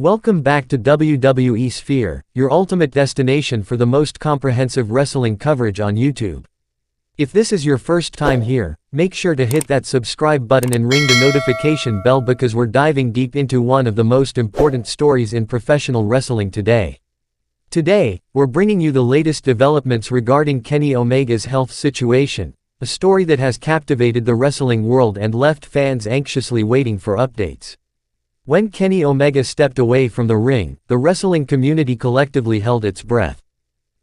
Welcome back to WWE Sphere, your ultimate destination for the most comprehensive wrestling coverage on YouTube. If this is your first time here, make sure to hit that subscribe button and ring the notification bell because we're diving deep into one of the most important stories in professional wrestling today. Today, we're bringing you the latest developments regarding Kenny Omega's health situation, a story that has captivated the wrestling world and left fans anxiously waiting for updates. When Kenny Omega stepped away from the ring, the wrestling community collectively held its breath.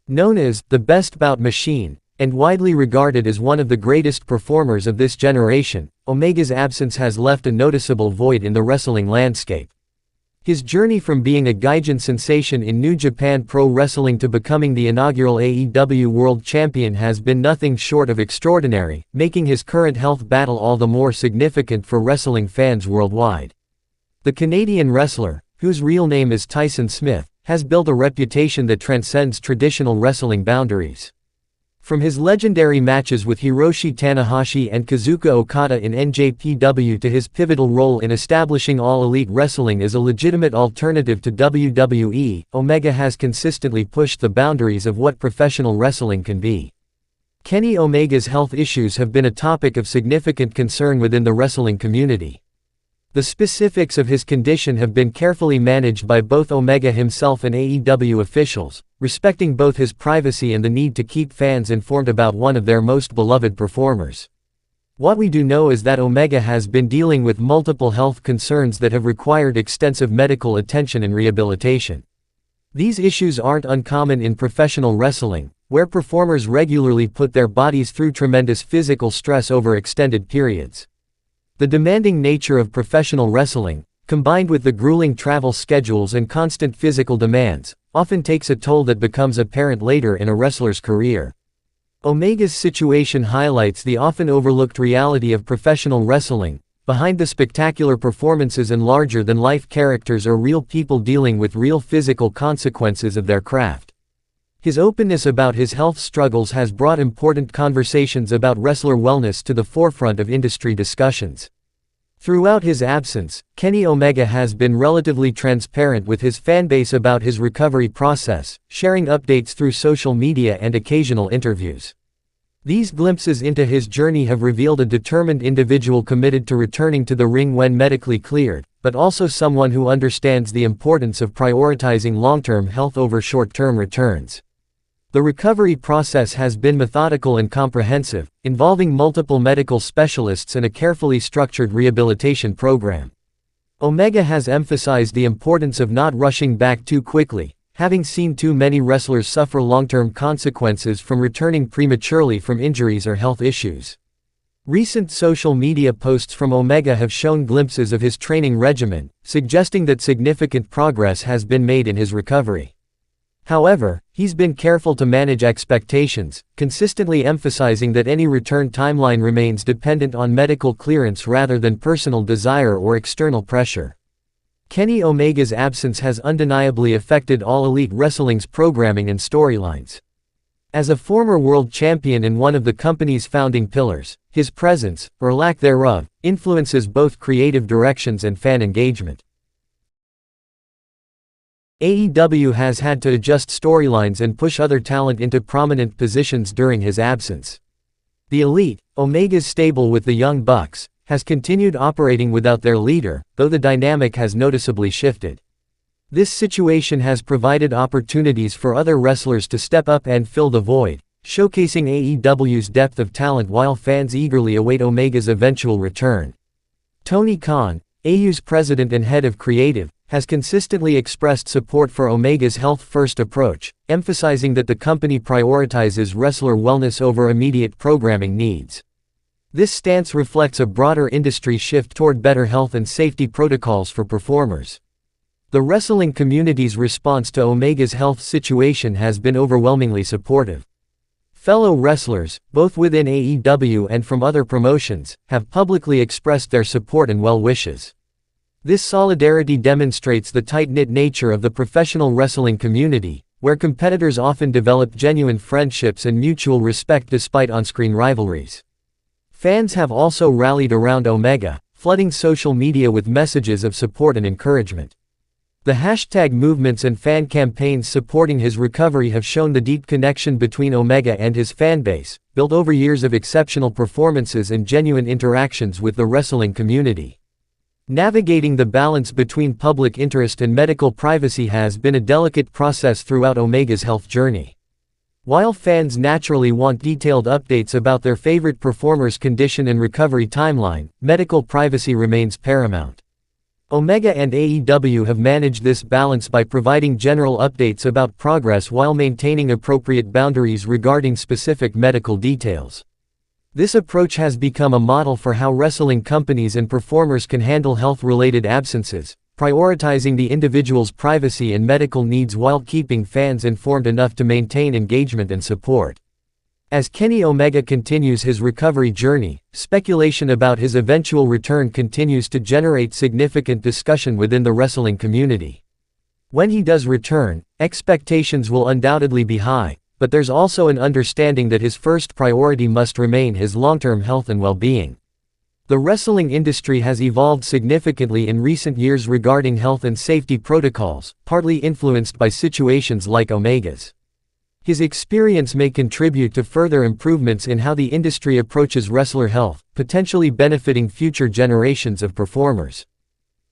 Known as the Best Bout Machine, and widely regarded as one of the greatest performers of this generation, Omega's absence has left a noticeable void in the wrestling landscape. His journey from being a Gaijin sensation in New Japan Pro Wrestling to becoming the inaugural AEW World Champion has been nothing short of extraordinary, making his current health battle all the more significant for wrestling fans worldwide. The Canadian wrestler, whose real name is Tyson Smith, has built a reputation that transcends traditional wrestling boundaries. From his legendary matches with Hiroshi Tanahashi and Kazuchika Okada in NJPW to his pivotal role in establishing All Elite Wrestling as a legitimate alternative to WWE, Omega has consistently pushed the boundaries of what professional wrestling can be. Kenny Omega's health issues have been a topic of significant concern within the wrestling community. The specifics of his condition have been carefully managed by both Omega himself and AEW officials, respecting both his privacy and the need to keep fans informed about one of their most beloved performers. What we do know is that Omega has been dealing with multiple health concerns that have required extensive medical attention and rehabilitation. These issues aren't uncommon in professional wrestling, where performers regularly put their bodies through tremendous physical stress over extended periods. The demanding nature of professional wrestling, combined with the grueling travel schedules and constant physical demands, often takes a toll that becomes apparent later in a wrestler's career. Omega's situation highlights the often overlooked reality of professional wrestling. Behind the spectacular performances and larger-than-life characters are real people dealing with real physical consequences of their craft. His openness about his health struggles has brought important conversations about wrestler wellness to the forefront of industry discussions. Throughout his absence, Kenny Omega has been relatively transparent with his fanbase about his recovery process, sharing updates through social media and occasional interviews. These glimpses into his journey have revealed a determined individual committed to returning to the ring when medically cleared, but also someone who understands the importance of prioritizing long-term health over short-term returns. The recovery process has been methodical and comprehensive, involving multiple medical specialists and a carefully structured rehabilitation program. Omega has emphasized the importance of not rushing back too quickly, having seen too many wrestlers suffer long-term consequences from returning prematurely from injuries or health issues. Recent social media posts from Omega have shown glimpses of his training regimen, suggesting that significant progress has been made in his recovery. However, he's been careful to manage expectations, consistently emphasizing that any return timeline remains dependent on medical clearance rather than personal desire or external pressure. Kenny Omega's absence has undeniably affected All Elite Wrestling's programming and storylines. As a former world champion and one of the company's founding pillars, his presence, or lack thereof, influences both creative directions and fan engagement. AEW has had to adjust storylines and push other talent into prominent positions during his absence. The Elite, Omega's stable with the Young Bucks, has continued operating without their leader, though the dynamic has noticeably shifted. This situation has provided opportunities for other wrestlers to step up and fill the void, showcasing AEW's depth of talent while fans eagerly await Omega's eventual return. Tony Khan, AEW's president and head of creative, has consistently expressed support for Omega's health-first approach, emphasizing that the company prioritizes wrestler wellness over immediate programming needs. This stance reflects a broader industry shift toward better health and safety protocols for performers. The wrestling community's response to Omega's health situation has been overwhelmingly supportive. Fellow wrestlers, both within AEW and from other promotions, have publicly expressed their support and well wishes. This solidarity demonstrates the tight-knit nature of the professional wrestling community, where competitors often develop genuine friendships and mutual respect despite on-screen rivalries. Fans have also rallied around Omega, flooding social media with messages of support and encouragement. The hashtag movements and fan campaigns supporting his recovery have shown the deep connection between Omega and his fanbase, built over years of exceptional performances and genuine interactions with the wrestling community. Navigating the balance between public interest and medical privacy has been a delicate process throughout Omega's health journey. While fans naturally want detailed updates about their favorite performer's condition and recovery timeline, medical privacy remains paramount. Omega and AEW have managed this balance by providing general updates about progress while maintaining appropriate boundaries regarding specific medical details. This approach has become a model for how wrestling companies and performers can handle health-related absences, prioritizing the individual's privacy and medical needs while keeping fans informed enough to maintain engagement and support. As Kenny Omega continues his recovery journey, speculation about his eventual return continues to generate significant discussion within the wrestling community. When he does return, expectations will undoubtedly be high, but there's also an understanding that his first priority must remain his long-term health and well-being. The wrestling industry has evolved significantly in recent years regarding health and safety protocols, partly influenced by situations like Omega's. His experience may contribute to further improvements in how the industry approaches wrestler health, potentially benefiting future generations of performers.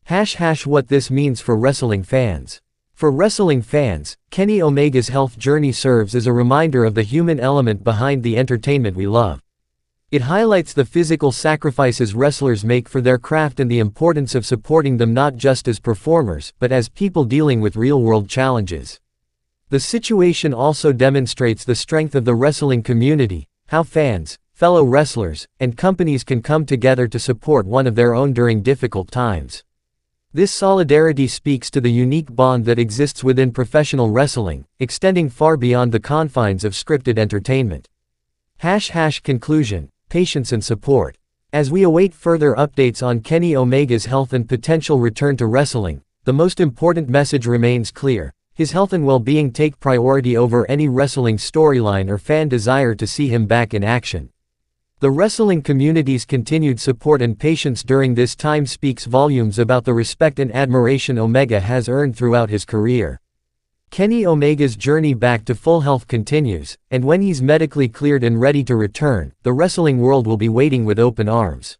What this means for wrestling fans. For wrestling fans, Kenny Omega's health journey serves as a reminder of the human element behind the entertainment we love. It highlights the physical sacrifices wrestlers make for their craft and the importance of supporting them not just as performers, but as people dealing with real-world challenges. The situation also demonstrates the strength of the wrestling community, how fans, fellow wrestlers, and companies can come together to support one of their own during difficult times. This solidarity speaks to the unique bond that exists within professional wrestling, extending far beyond the confines of scripted entertainment. Conclusion, patience and support. As we await further updates on Kenny Omega's health and potential return to wrestling, the most important message remains clear. His health and well-being take priority over any wrestling storyline or fan desire to see him back in action. The wrestling community's continued support and patience during this time speaks volumes about the respect and admiration Omega has earned throughout his career. Kenny Omega's journey back to full health continues, and when he's medically cleared and ready to return, the wrestling world will be waiting with open arms.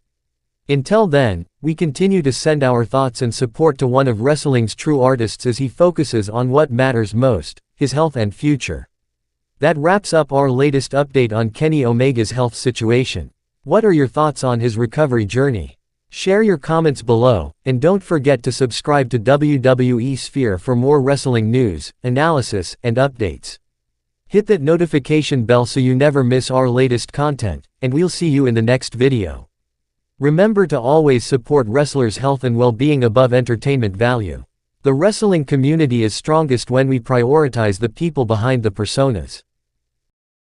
Until then, we continue to send our thoughts and support to one of wrestling's true artists as he focuses on what matters most, his health and future. That wraps up our latest update on Kenny Omega's health situation. What are your thoughts on his recovery journey? Share your comments below, and don't forget to subscribe to WWE Sphere for more wrestling news, analysis, and updates. Hit that notification bell so you never miss our latest content, and we'll see you in the next video. Remember to always support wrestlers' health and well-being above entertainment value. The wrestling community is strongest when we prioritize the people behind the personas.